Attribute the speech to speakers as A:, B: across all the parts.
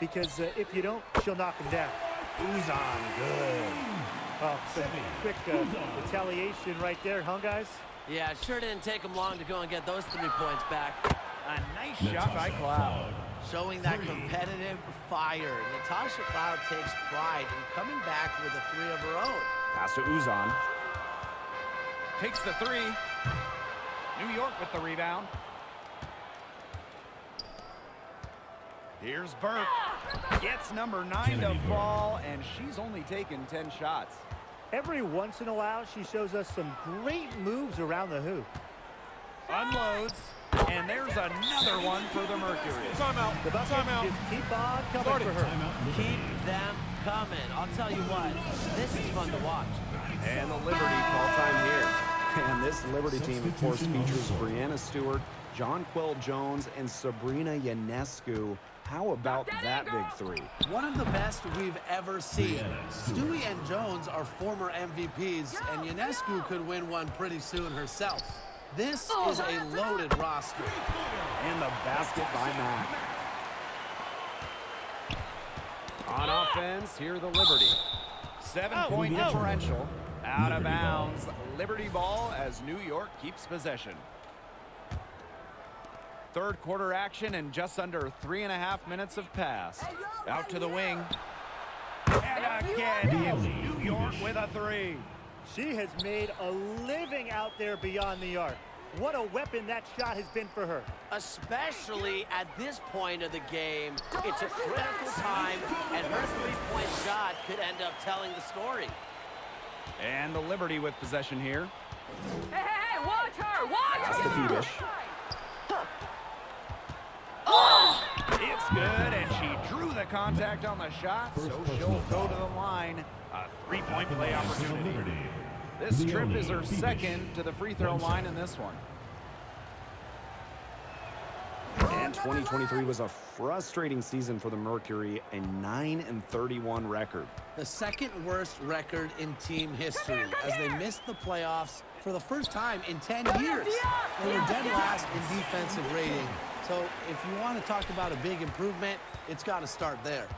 A: because if you don't, she'll knock him down.
B: Uzan, good.
A: Oh, quick retaliation right there, huh, guys?
C: Yeah, it sure didn't take him long to go and get those 3 points back.
B: A nice shot by Cloud.
C: Showing that competitive fire. Natasha Cloud takes pride in coming back with a 3 of her own.
B: Pass to Uzan. Takes the 3. New York with the rebound. Here's Burke. Gets number 9 to fall, and she's only taken 10 shots.
A: Every once in a while, she shows us some great moves around the hoop.
B: Unloads, and there's another one for the Mercury.
A: The bucket just keep on coming for her.
C: Keep them coming. I'll tell you what, this is fun to watch.
B: And the Liberty call time here. And this Liberty team, of course, features Brianna Stewart, Jonquel Jones, and Sabrina Ionescu. How about that big 3?
C: One of the best we've ever seen. Stewie and Jones are former MVPs, and Ionescu could win one pretty soon herself. This is a loaded roster.
B: And the basket by Mack. On offense, here the Liberty. 7-point differential. Out of bounds. Liberty ball as New York keeps possession. Third quarter action and just under 3.5 minutes have passed. Out to the wing. And again, it's New York with a 3.
A: She has made a living out there beyond the arc. What a weapon that shot has been for her.
C: Especially at this point of the game, it's a critical time, and her 3-point shot could end up telling the story.
B: And the Liberty with possession here.
D: Hey, watch her! Watch
B: Pass to
D: her!
B: Phoebish. It's good, and she drew the contact on the shot, so she'll go to the line. A 3-point play opportunity. This trip is her second to the free throw line in this one. And 2023 was a frustrating season for the Mercury, a 9-31 record.
C: The second worst record in team history as they missed the playoffs for the first time in 10 years. They were dead last in defensive rating. So if you want to talk about a big improvement, it's got to start there.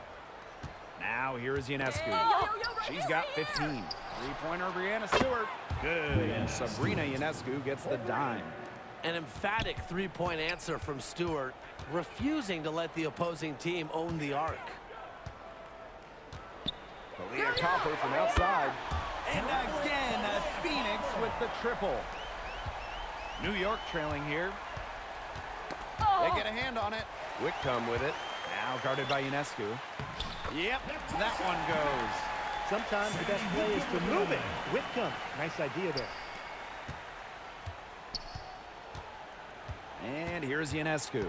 B: Now here is Ionescu. She's got 15. Three-pointer Brianna Stewart. Good, and Sabrina Ionescu gets the dime.
C: An emphatic 3-point answer from Stewart, refusing to let the opposing team own the arc.
B: Kalia Copper from outside. And again, Phoenix with the triple. New York trailing here. They get a hand on it. Whitcomb with it. Now guarded by Ionescu. Yep, that one goes.
A: Sometimes the best play is to move it. Whitcomb, nice idea there.
B: And here's Ionescu.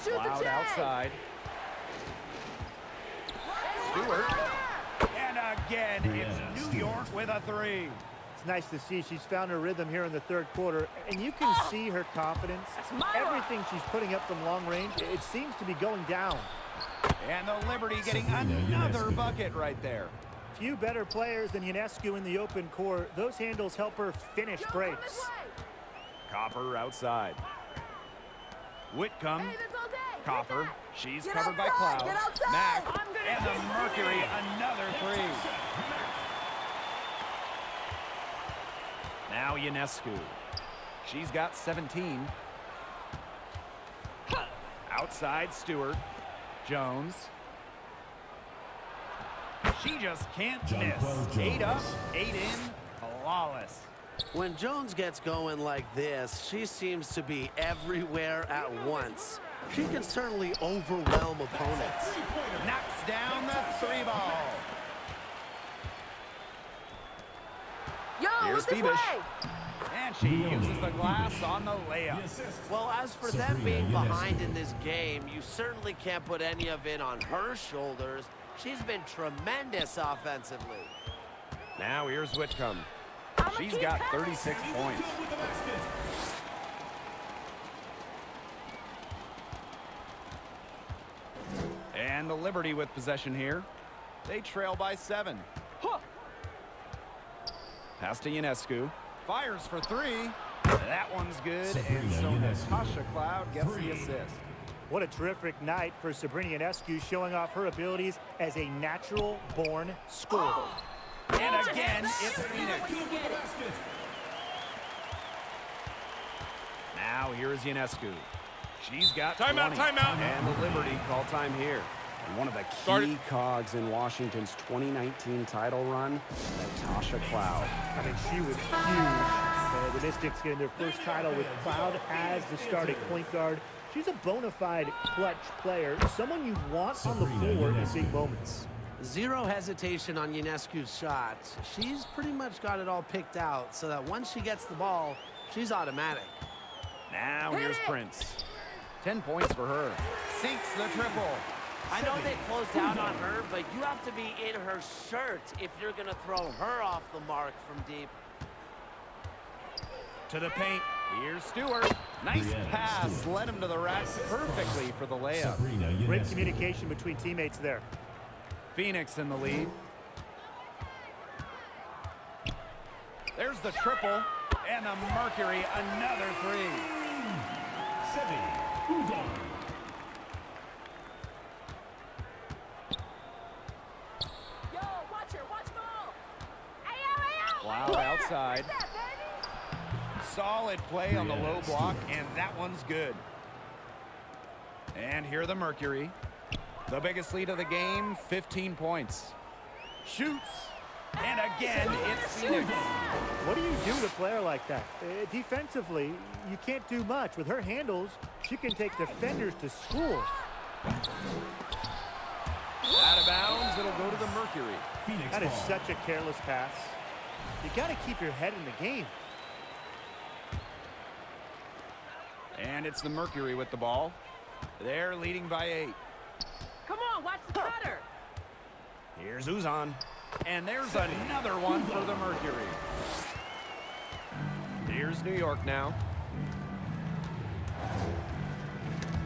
B: Cloud outside. Stewart. And again, it's New York with a 3.
A: It's nice to see she's found her rhythm here in the third quarter, and you can see her confidence. Everything she's putting up from long range, it seems to be going down.
B: And the Liberty getting another bucket right there.
A: Few better players than Ionescu in the open court. Those handles help her finish breaks.
B: Copper outside. Whitcomb. Copper. She's covered by Cloud. Mack. And the Mercury, another 3. Now Ionescu. She's got 17. Outside Stewart. Jones. She just can't miss. 8 up, 8 in. Flawless.
C: When Jones gets going like this, she seems to be everywhere at once. She can certainly overwhelm opponents.
B: Knocks down the 3 ball.
D: Yo,
B: Here's
D: look this
B: Phoebish.
D: way!
B: And she uses the glass on the layup.
C: Well, as for them being behind in this game, you certainly can't put any of it on her shoulders. She's been tremendous offensively.
B: Now here's Whitcomb. She's got 36 points. And the Liberty with possession here. They trail by 7. Pass to Ionescu. Fires for 3. That one's good, and so Natasha Cloud gets the assist.
A: What a terrific night for Sabrina Ionescu, showing off her abilities as a natural-born scorer.
B: And again, it's Phoenix. Now here is Ionescu. She's got 20.
E: Timeout.
F: And the Liberty call time here. And one of the key cogs in Washington's 2019 title run, Natasha Cloud.
A: I mean, she was huge. The Mystics getting their first title with Cloud as the starting point guard. She's a bona fide clutch player, someone you want on the floor in big moments.
C: Zero hesitation on Ionescu's shot. She's pretty much got it all picked out so that once she gets the ball, she's automatic.
B: Now here's Prince. 10 points for her. Sinks the triple.
G: I know they closed down on her, but you have to be in her shirt if you're going to throw her off the mark from deep.
B: To the paint. Here's Stewart. Nice pass. Led him to the rack perfectly for the layup.
A: Great communication between teammates there.
B: Phoenix in the lead. There's the triple. And the Mercury, another three.
D: Yo, watch her, watch ball.
B: Cloud outside. Solid play on the low block, and that one's good. And here the Mercury. The biggest lead of the game, 15 points. Shoots. And again, it's Phoenix.
A: What do you do with a player like that? Defensively, you can't do much. With her handles, she can take defenders to school.
B: Out of bounds, it'll go to the Mercury.
A: That is such a careless pass. You got to keep your head in the game.
B: And it's the Mercury with the ball. They're leading by 8.
D: Come on, watch the cutter.
B: Here's Uzan. And there's another one for the Mercury. Here's New York now.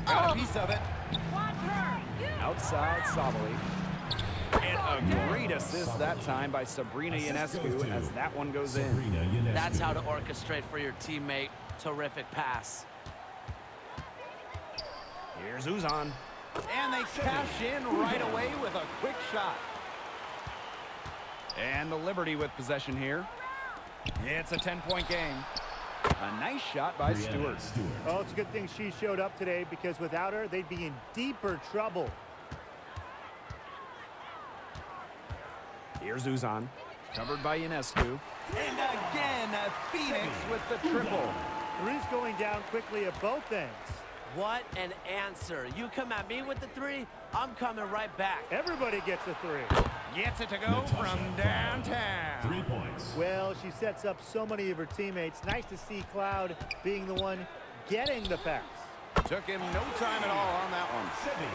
B: Got a piece of it.
D: Watch her.
B: Outside Sabali. And a great assist that time by Sabrina Ionescu as that one goes in.
G: That's how to orchestrate for your teammate. Terrific pass.
B: Here's Uzan. And they cash in right away with a quick shot. And the Liberty with possession here. It's a 10-point game. A nice shot by Stewart.
A: Oh, it's a good thing she showed up today, because without her, they'd be in deeper trouble.
B: Here's Uzan. Covered by Ionescu. And again, Phoenix with the triple.
A: Three's going down quickly at both ends.
G: What an answer. You come at me with the three, I'm coming right back.
A: Everybody gets a three.
B: Gets it to go from downtown.
E: 3 points.
A: Well, she sets up so many of her teammates. Nice to see Cloud being the one getting the pass.
B: Took him no time at all on that one.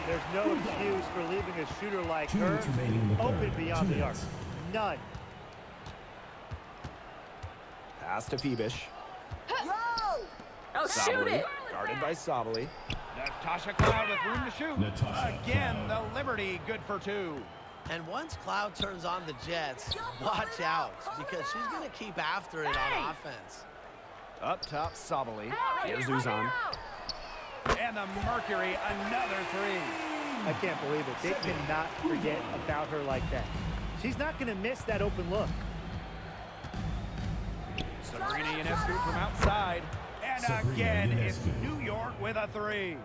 A: There's no excuse for leaving a shooter like her open beyond the arc. None.
B: Pass to Phoebish.
D: Oh, shoot it.
B: Guarded by Sabali. Natasha Cloud with room to shoot. Again, the Liberty good for 2.
C: And once Cloud turns on the Jets, watch out, because she's going to keep after it on offense.
B: Up top, Sabali. Here's
D: Right
B: Uzan.
D: here.
B: And the Mercury, another 3.
A: I can't believe it. They cannot forget about her like that. She's not going to miss that open look.
B: Sabrina Ionescu from outside. And again, it's New York with a 3.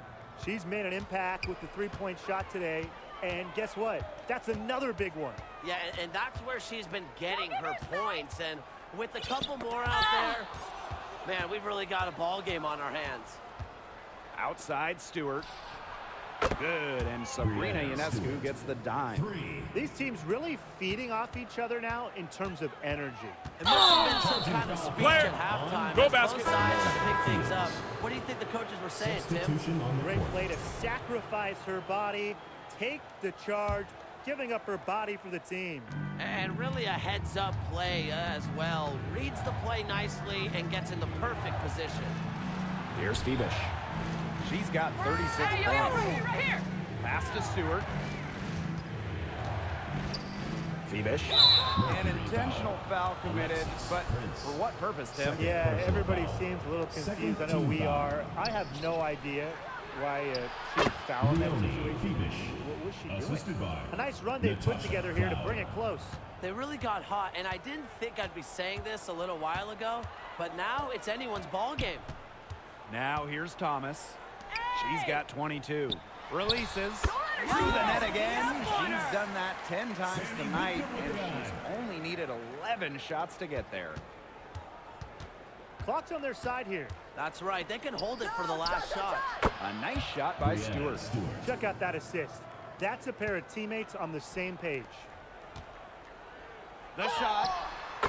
A: She's made an impact with the three-point shot today. And guess what? That's another big one.
G: Yeah, and that's where she's been getting her points. And with a couple more out there, man, we've really got a ball game on our hands.
B: Outside, Stewart. Good, and Sabrina Ionescu gets the dime.
A: These teams really feeding off each other now in terms of energy.
G: It must have been some kind of speech
E: Player.
G: at halftime.
E: Go
G: as
E: basket.
G: Both sides have picked things up. What do you think the coaches were saying, Tim?
A: Great play to sacrifice her body, take the charge, giving up her body for the team.
G: And really a heads-up play as well. Reads the play nicely and gets in the perfect position.
B: Here's Phoebish. She's got 36
D: Hey, yo,
B: points.
D: right here.
B: Pass to Stewart. Phoebish. An intentional foul committed, but for what purpose, Tim?
A: Yeah, everybody seems a little confused. I know we are. I have no idea why she was foul in that situation. What was she doing? A nice run they put together here to bring it close.
G: They really got hot, and I didn't think I'd be saying this a little while ago, but now it's anyone's ball game.
B: Now here's Thomas. She's got 22. Releases. Through the net again. She's done that 10 times tonight, and she's only needed 11 shots to get there.
A: Clock's on their side here.
G: That's right. They can hold it for the last shot.
B: A nice shot by Stewart.
A: Check out that assist. That's a pair of teammates on the same page.
B: The shot,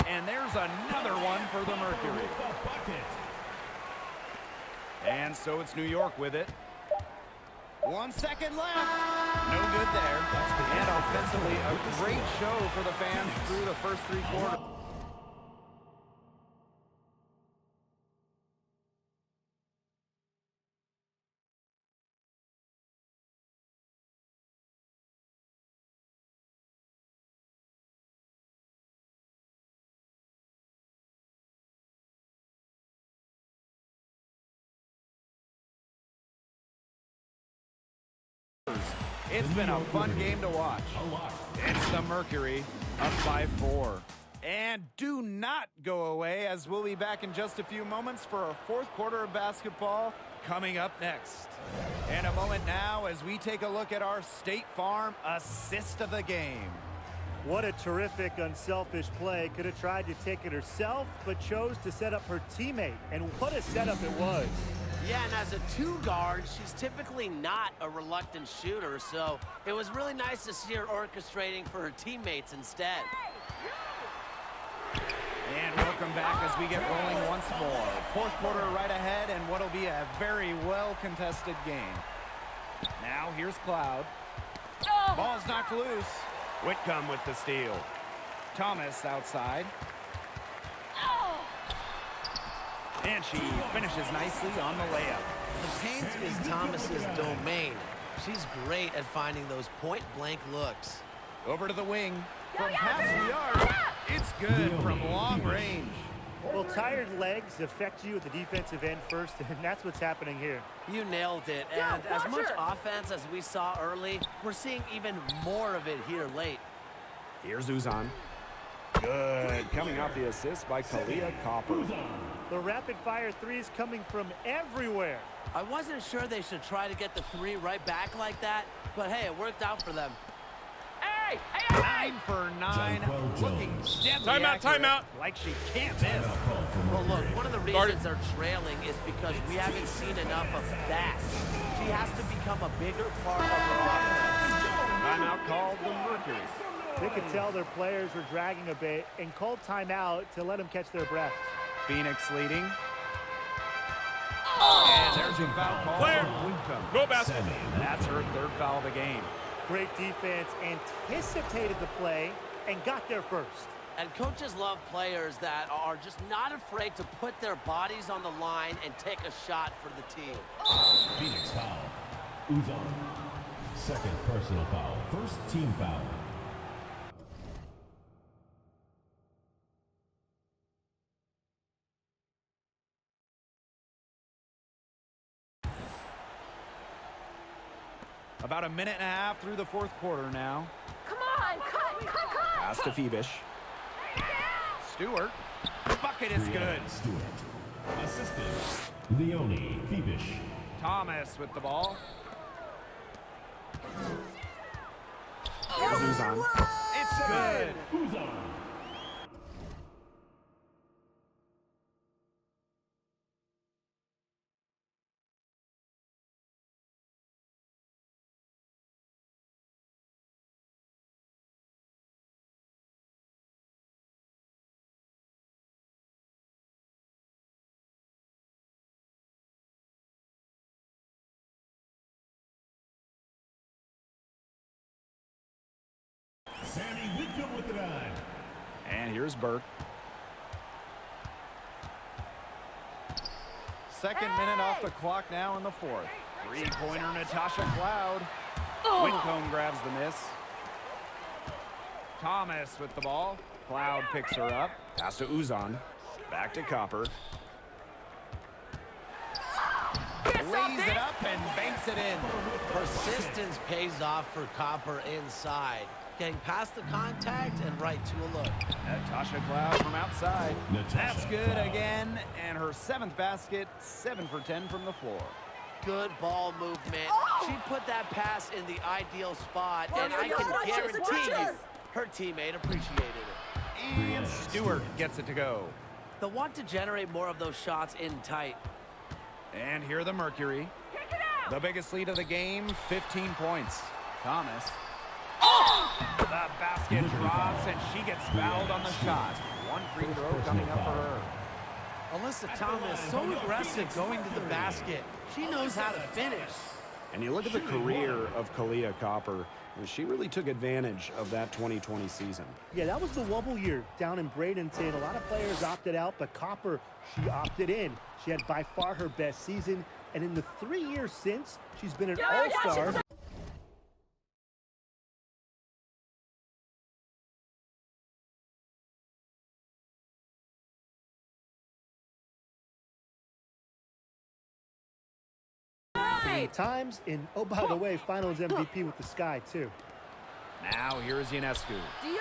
B: and there's another one for the Mercury. And so it's New York with it. 1 second left. No good there. And offensively, a great show for the fans through the first 3 quarters. It's been a fun game to watch. It's the Mercury up by 4. And do not go away, as we'll be back in just a few moments for our 4th quarter of basketball coming up next. In a moment now as we take a look at our State Farm assist of the game.
A: What a terrific, unselfish play. Could have tried to take it herself, but chose to set up her teammate. And what a setup it was.
G: Yeah, and as a 2-guard, she's typically not a reluctant shooter, so it was really nice to see her orchestrating for her teammates instead.
B: And welcome back as we get rolling once more. 4th quarter right ahead, and what'll be a very well-contested game. Now here's Cloud. Ball's knocked loose. Whitcomb with the steal. Thomas outside. And she finishes nicely on the layup.
G: The paint is Thomas's domain. She's great at finding those point-blank looks.
B: Over to the wing. From past the arc, it's good from long range.
A: Well, tired legs affect you at the defensive end first, and that's what's happening here.
G: You nailed it, and as much offense as we saw early, we're seeing even more of it here late.
F: Here's Uzan. Good. Coming off the assist by Kalia Copper.
A: The rapid-fire threes coming from everywhere.
G: I wasn't sure they should try to get the 3 right back like that, but hey, it worked out for them.
D: Hey!
B: 9 for 9. Looking deadly
E: Timeout.
B: like she can't miss.
G: Well, look, one of the reasons they're trailing is because we haven't seen enough of that. She has to become a bigger part of her offense.
B: Timeout called the Mercury.
A: They could tell their players were dragging a bit and called timeout to let them catch their breath.
B: Phoenix leading. And there's a foul call.
E: Clear.
B: on Whitcomb.
E: No basket.
B: That's her 3rd foul of the game.
A: Great defense, anticipated the play, and got there first.
G: And coaches love players that are just not afraid to put their bodies on the line and take a shot for the team.
H: Phoenix foul. Uzan. 2nd personal foul. 1st team foul.
B: About a minute and a half through the 4th quarter now.
D: Come on! Cut!
F: Pass to Phoebish.
B: Stewart. Bucket is good.
H: Stewart. Assistant. Leonie Phoebish.
B: Thomas with the ball.
F: Here's Uzan.
B: It's good.
H: Uzan. Sammy Whitcomb with it on.
F: And here's Burke.
B: 2nd minute off the clock now in the 4th. 3-pointer Natasha Cloud. Whitcomb grabs the miss. Thomas with the ball. Cloud picks her up.
F: Pass to Uzan. Back to Copper.
B: lays it up and banks it in.
C: Persistence pays off for Copper inside. Getting past the contact and right to a look.
B: Natasha Cloud from outside.
H: Natasha
B: That's good
H: Cloud.
B: again. And her 7th basket, 7 for 10 from the floor.
G: Good ball movement. She put that pass in the ideal spot,
D: Watch
G: and
D: it,
G: I can
D: watch it,
G: guarantee
D: watch
G: you
D: it.
G: her teammate appreciated it.
B: And Stewart gets it to go.
G: They'll want to generate more of those shots in tight.
B: And here the Mercury. The biggest lead of the game, 15 points. Thomas. The basket drops, and she gets fouled on the shot. 1 free throw coming up for her.
C: Alyssa Thomas, so aggressive going to the basket. She knows how to finish.
F: And you look at the career of Kalia Copper, and she really took advantage of that 2020 season.
A: Yeah, that was the Wubble year down in Bradenton. A lot of players opted out, but Copper, she opted in. She had by far her best season, and in the 3 years since, she's been an all-star. Times in, oh, by the way, finals MVP with the Sky, too.
B: Now here's Ionescu.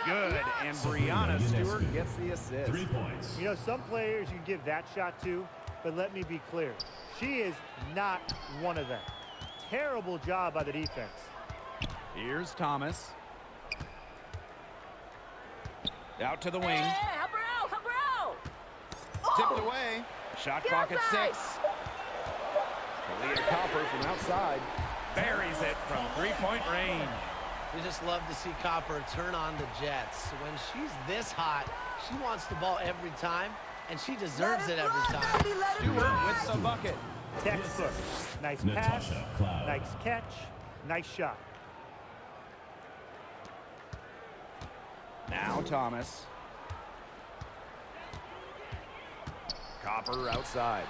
B: Good, and Brianna Stewart gets the assist.
H: 3 points.
A: You know, some players you give that shot to, but let me be clear. She is not one of them. Terrible job by the defense.
B: Here's Thomas. Out to the wing.
D: Hey, help her out, help her out.
B: Tipped away. Shot clock at 6. Kalia Copper from outside. Buries it from 3-point range.
C: We just love to see Copper turn on the Jets. When she's this hot, she wants the ball every time, and she deserves it every time.
B: Stewart with the bucket.
A: Textbook. Nice pass,
H: Natasha Cloud.
A: nice catch, nice shot.
B: Now Thomas. Copper outside.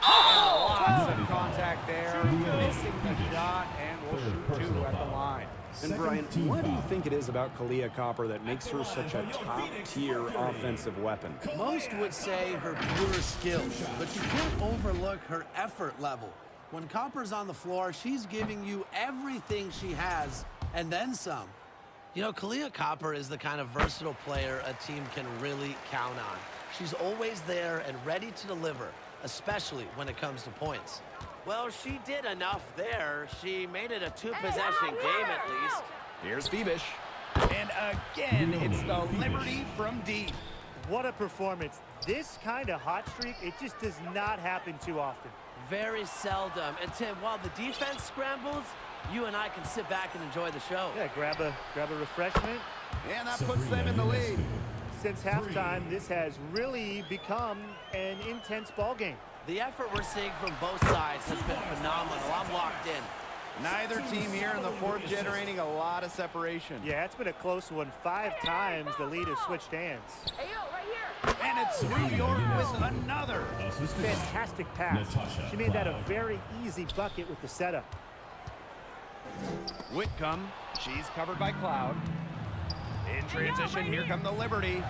B: Lots of contact there. Missing the shot, and will shoot 2 at the line.
F: And Brian, what do you think it is about Kalia Copper that makes her such a top-tier offensive weapon?
C: Most would say her pure skills, but you can't overlook her effort level. When Copper's on the floor, she's giving you everything she has, and then some. You know, Kalia Copper is the kind of versatile player a team can really count on. She's always there and ready to deliver, especially when it comes to points.
G: Well, she did enough there. She made it a 2-possession game at least.
B: Here's Phoebish. And again, it's the Liberty from deep.
A: What a performance. This kind of hot streak, it just does not happen too often.
G: Very seldom. And Tim, while the defense scrambles, you and I can sit back and enjoy the show.
A: Yeah, grab a refreshment.
B: And that puts them in the lead.
A: Since halftime, this has really become an intense ball game.
G: The effort we're seeing from both sides has been phenomenal. I'm locked in.
B: Neither team here in the fourth generating a lot of separation.
A: Yeah, it's been a close one. 5 times the lead has switched hands.
D: Hey, yo, right here.
B: And it's New York with another.
H: Assistant
A: Fantastic pass.
H: Natasha
A: She made that a
H: Cloud.
A: very easy bucket with the setup.
B: Whitcomb, she's covered by Cloud. In transition, here come the Liberty.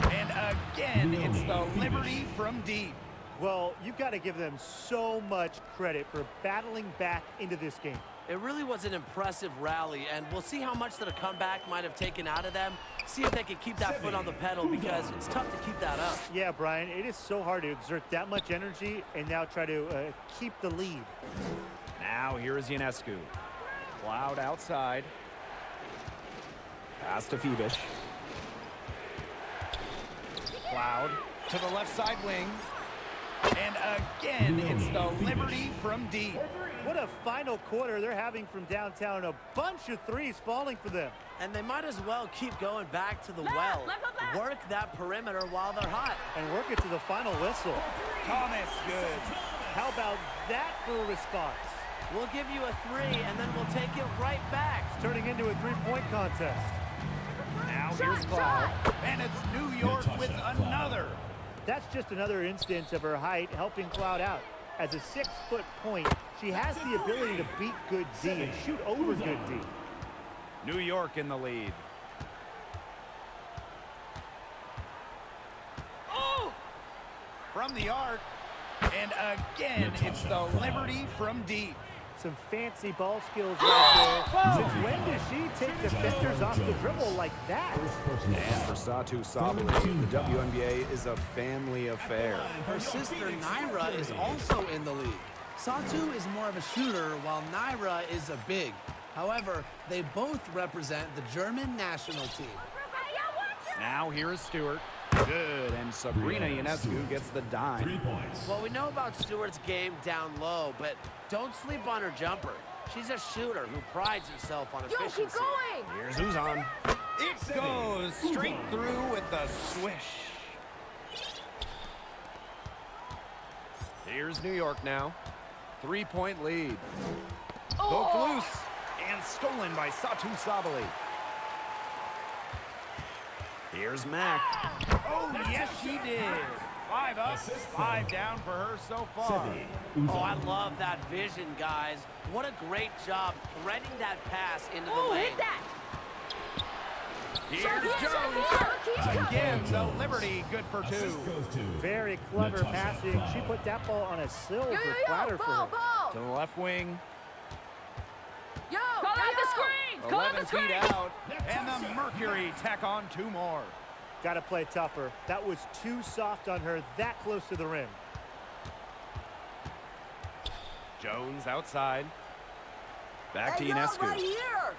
B: And again, it's the Liberty from deep.
A: Well, you've got to give them so much credit for battling back into this game.
G: It really was an impressive rally, and we'll see how much that a comeback might have taken out of them. See if they can keep that foot on the pedal, because it's tough to keep that up.
A: Yeah, Brian, it is so hard to exert that much energy and now try to keep the lead.
B: Now here is Ionescu. Cloud outside.
F: Pass to Phoebish.
B: Cloud to the left side wing. And again, it's the Liberty from deep.
A: What a final quarter they're having from downtown. A bunch of threes falling for them.
G: And they might as well keep going back to the well.
D: left.
G: Work that perimeter while they're hot.
A: And work it to the final whistle.
B: Thomas, good.
A: How about that for a response?
G: We'll give you a 3, and then we'll take it right back.
A: It's turning into a three-point contest.
B: Now here's Cloud. And it's New York with another.
A: That's just another instance of her height helping Cloud out. As a 6-foot point, she has the ability to beat good D and shoot over good D.
B: New York in the lead. from the arc. And again, it's the Liberty from deep.
A: Some fancy ball skills right there. Since when does she take defenders off the dribble like that?
F: And for Satu Sabally, the WNBA is a family affair.
C: Her sister Naira is also in the league. Satu is more of a shooter, while Naira is a big. However, they both represent the German national team.
B: Now here is Stewart. Good, and Sabrina Ionescu gets the
H: 3
B: dime.
H: points.
G: Well, we know about Stewart's game down low, but don't sleep on her jumper. She's a shooter who prides herself on efficiency.
D: Keep going.
B: Here's Uzan. It goes straight through with the swish. Here's New York now. 3-point lead. Poked loose and stolen by Satu Sabally. Here's Mack. Oh, yes, she did. 5 up, 5 down for her so far.
G: Oh, I love that vision, guys. What a great job threading that pass into the lane.
D: Hit that.
B: Here's Jones. Again, the Liberty good for 2.
H: Assist goes to
A: Very clever
H: Natasha
A: passing.
H: Cloud.
A: She put that ball on a silver
D: Yo,
A: platter for her.
D: ball.
B: To the left wing.
D: Yo, call out the screens.
B: 11 feet out. And the Mercury tack on 2 more.
A: Got to play tougher. That was too soft on her that close to the rim.
B: Jones outside. Back to Ionescu.
D: Right here.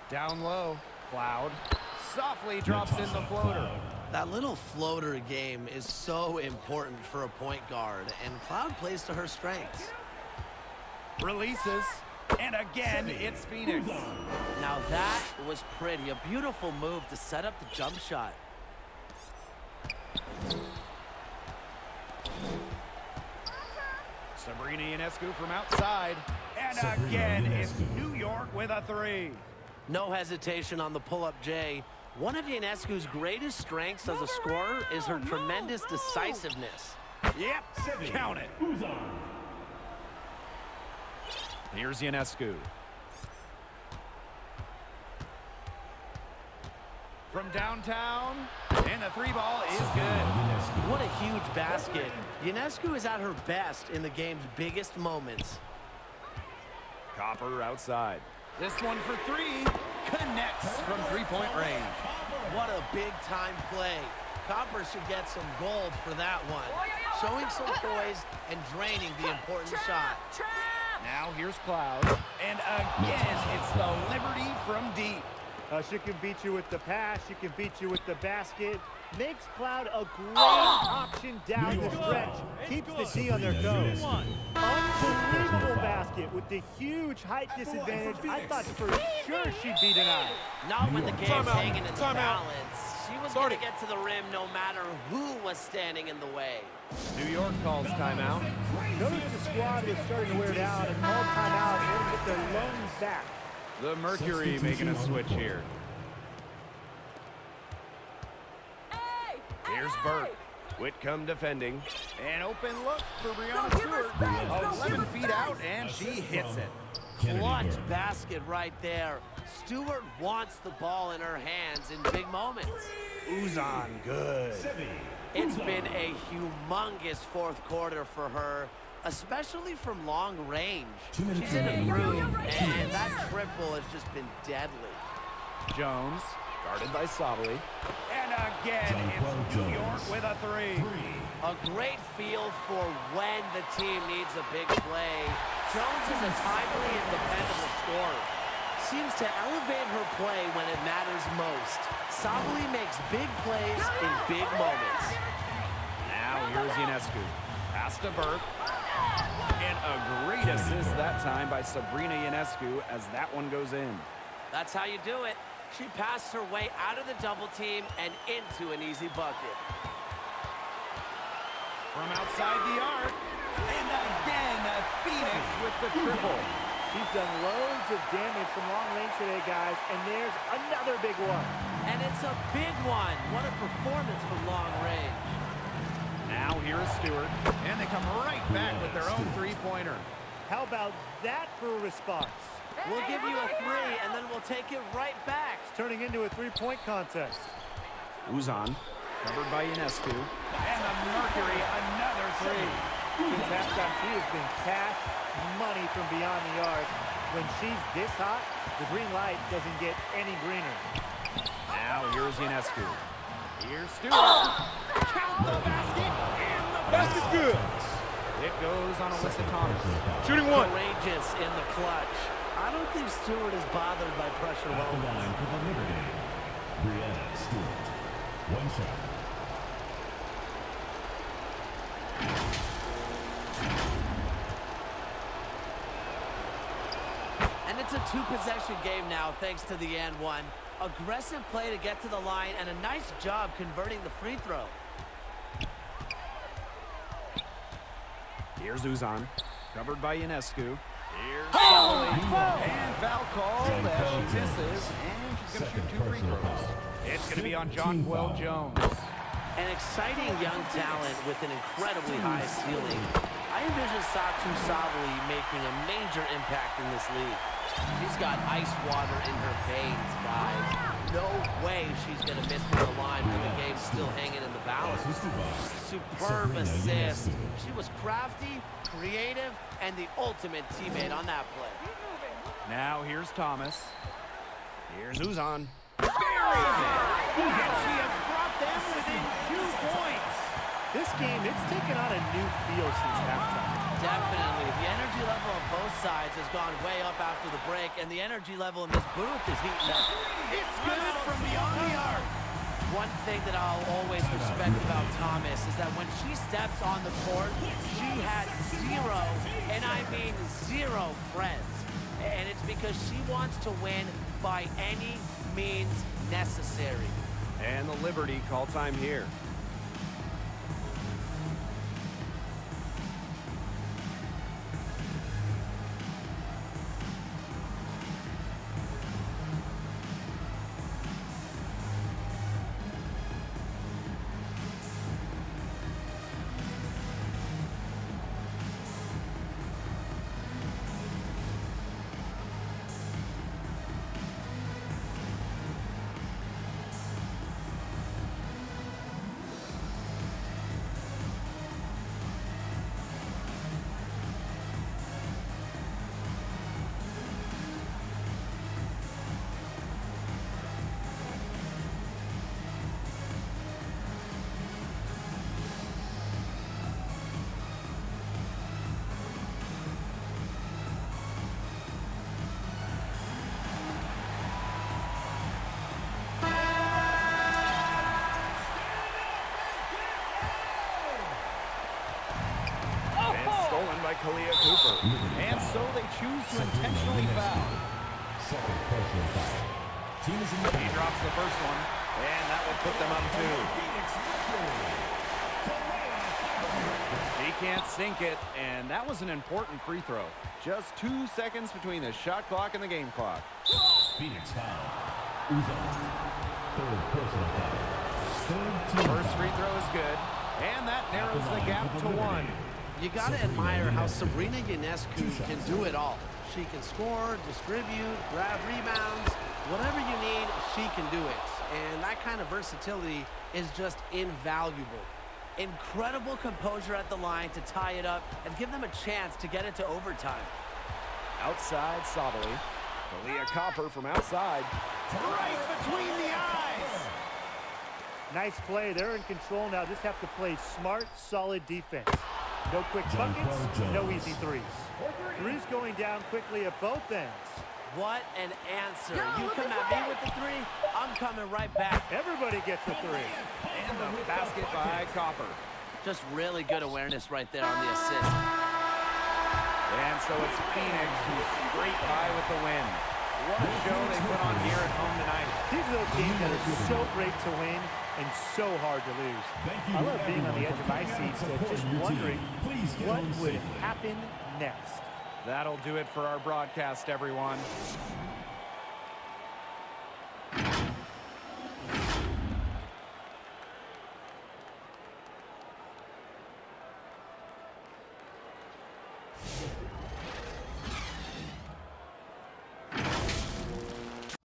B: Down low. Cloud. Softly drops in the floater.
C: That little floater game is so important for a point guard, and Cloud plays to her strengths.
B: Releases. And again, it's Phoenix.
G: Now that was pretty. A beautiful move to set up the jump shot.
B: Sabrina Ionescu from outside. And again, it's New York with a 3.
G: No hesitation on the pull-up J. One of Ionescu's greatest strengths as a scorer is her tremendous decisiveness.
B: Yep, count it. Here's Ionescu. From downtown, and the 3 ball is good.
G: What a huge basket. Ionescu is at her best in the game's biggest moments.
B: Copper outside. This one for 3. Connects from 3-point range.
G: What a big-time play. Copper should get some gold for that one. Showing some poise and draining the important shot.
B: Now here's Cloud. And again, it's the Liberty from deep.
A: She can beat you with the pass. She can beat you with the basket. Makes Cloud a great option down the stretch. Keeps the D on their toes. Unbelievable basket with the huge height disadvantage. I thought for sure she'd be denied.
G: Not when the game's hanging in the balance. She was going to get to the rim no matter who was standing in the way.
B: New York calls timeout.
A: Notice the squad was starting to wear it out and called timeout in order to get their lungs back.
B: The Mercury making a switch here. Here's Burke. Whitcomb defending. An open look for Breonna Stewart. 11 feet out, and she hits it.
G: Clutch basket right there. Stewart wants the ball in her hands in big moments.
B: Uzan, good.
G: It's been a humongous 4th quarter for her, especially from long range. She's in a groove, and that triple has just been deadly.
B: Jones, guarded by Sabally. And again, it's New York with a 3.
G: A great feel for when the team needs a big play. Jones is a timely and dependable scorer. Seems to elevate her play when it matters most. Sabally makes big plays in big moments.
B: Now here's Ionescu. Pass to Burke. And a great assist that time by Sabrina Ionescu as that one goes in.
G: That's how you do it. She passed her way out of the double team and into an easy bucket.
B: From outside the arc. And again, Phoenix with the triple.
A: She's done loads of damage from long range today, guys, and there's another big one.
G: And it's a big one. What a performance from long range.
B: Now here is Stewart, and they come right back with their own 3-pointer.
A: How about that for a response?
G: We'll give you a 3, and then we'll take it right back.
A: It's turning into a 3-point contest.
F: Uzan
B: Covered by Ionescu. And the Mercury, another three.
A: Since halftime, she has been cash money from beyond the arc. When she's this hot, the green light doesn't get any greener.
B: Now here's Ionescu. Here's Stewart. Count the basket. And the basket's good. It goes on Alyssa Thomas. Shooting one.
G: Courageous in the clutch. I don't think Stewart is bothered by pressure
H: At the
G: moments.
H: line for the Liberty, Brianna Stewart. One shot.
G: And it's a two-possession game now, thanks to the and one. Aggressive play to get to the line, and a nice job converting the free throw.
B: Here's Uzan. Covered by Ionescu. Here's Sully. And foul called as she misses. And she's going to shoot 2 free throws. It's going to be on Jonquel Jones.
G: An exciting young talent with an incredibly high ceiling. I envision Satou Sabally making a major impact in this league. She's got ice water in her veins, guys. No way she's going to miss from the line when the game's still hanging in the balance. Superb assist. She was crafty, creative, and the ultimate teammate on that play.
B: Now here's Thomas. Here's Uzan. Buries it. And she has brought them within 2 points.
A: This game, it's taken on a new feel since halftime.
G: Definitely. The energy level on both sides has gone way up after the break, and the energy level in this booth is heating up.
B: It's good from beyond the arc.
G: One thing that I'll always respect about Thomas is that when she steps on the court, she has zero, and I mean zero, friends. And it's because she wants to win by any means necessary.
F: And the Liberty call time here.
B: By Kalia Cooper. And so they choose to intentionally foul.
H: Second personal foul. Team is in the
B: He drops the first one, and that will put them up 2. He can't sink it, and that was an important free throw. Just 2 seconds between the shot clock and the game clock.
H: Phoenix foul. Uzan. Third personal foul. Third team
B: First
H: foul.
B: free throw is good, and that narrows the gap to 1.
C: You got to admire how Sabrina Ionescu can do it all. She can score, distribute, grab rebounds. Whatever you need, she can do it. And that kind of versatility is just invaluable.
G: Incredible composure at the line to tie it up and give them a chance to get into overtime.
B: Outside Sabally. Kalia Copper from outside. Right between the eyes.
A: Nice play. They're in control now. Just have to play smart, solid defense. No quick buckets, no easy threes. Threes going down quickly at both ends.
G: What an answer. You come at me with the three, I'm coming right back.
A: Everybody gets a three.
B: And the basket by Copper.
G: Just really good awareness right there on the assist.
B: And so it's Phoenix who's straight by with the win. What a show they put on here at home tonight.
A: These are those games that are so great to win and so hard to lose. I love being on the edge of my seat, so just wondering what would happen next.
B: That'll do it for our broadcast, everyone.